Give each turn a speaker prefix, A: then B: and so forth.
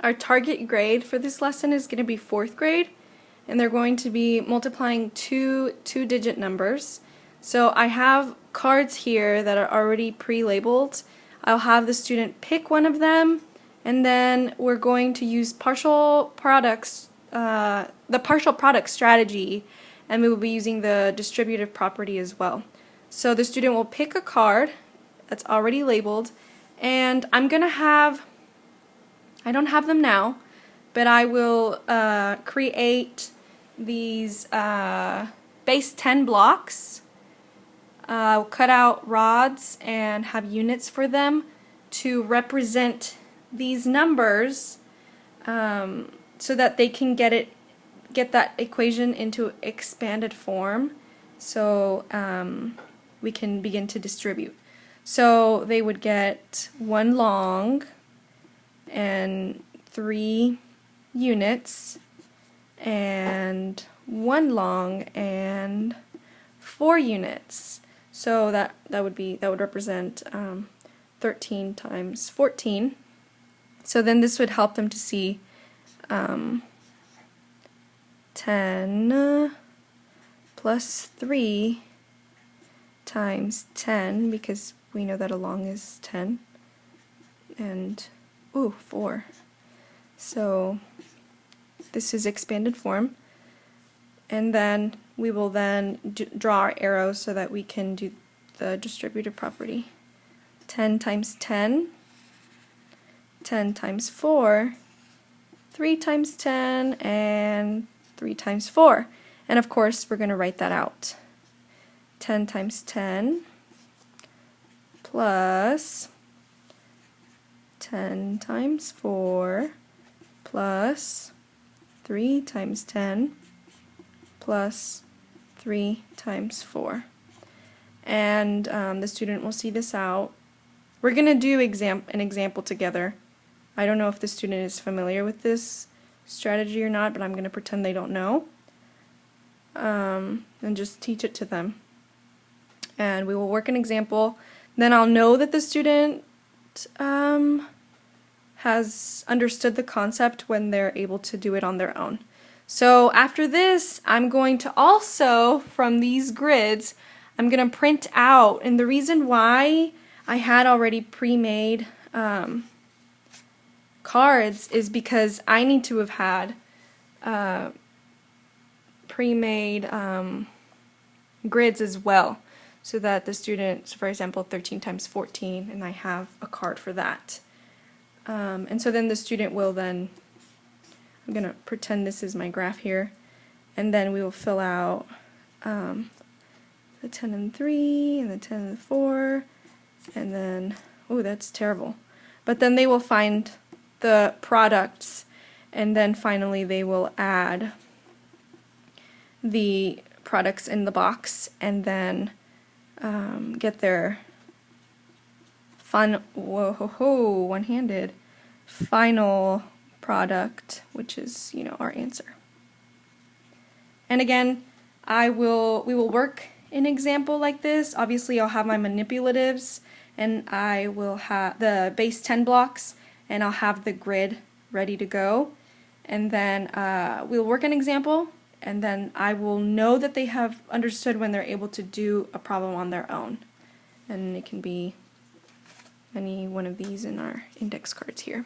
A: our target grade for this lesson is going to be 4th grade, and they're going to be multiplying two-digit numbers. So I have cards here that are already pre-labeled. I'll have the student pick one of them, and then we're going to use the partial product strategy, and we will be using the distributive property as well. So the student will pick a card that's already labeled, and I don't have them now, but I will create these base 10 blocks. I'll cut out rods and have units for them to represent these numbers, so that they can get that equation into expanded form, so we can begin to distribute. So they would get 1 long and 3 units, and 1 long and 4 units. So that would represent 13 times 14. So then this would help them to see 10 plus 3 times 10, because we know that a long is 10, and 4. So this is expanded form, and then we will then draw our arrows so that we can do the distributive property. 10 times 10, 10 times 4, 3 times 10, and 3 times 4. And of course we're going to write that out. 10 times 10 plus 10 times 4 plus 3 times 10 plus 3 times 4. And the student will see this out. We're going to do an example together. I don't know if the student is familiar with this strategy or not, but I'm going to pretend they don't know, and just teach it to them. And we will work an example. Then I'll know that the student has understood the concept when they're able to do it on their own. So after this, I'm going to also, from these grids, I'm going to print out, and the reason why I had already pre-made cards is because I need to have had pre-made grids as well, so that the students, for example, 13 times 14, and I have a card for that. And so then the student will then, I'm going to pretend this is my graph here, and then we will fill out the 10 and 3, and the 10 and 4, and then, oh, that's terrible. But then they will find the products, and then finally they will add the products in the box, and then get their one-handed final product, which is, our answer. And again, we will work an example like this. Obviously I'll have my manipulatives, and I will have the base 10 blocks, and I'll have the grid ready to go, and then we'll work an example, and then I will know that they have understood when they're able to do a problem on their own. And it can be any one of these in our index cards here.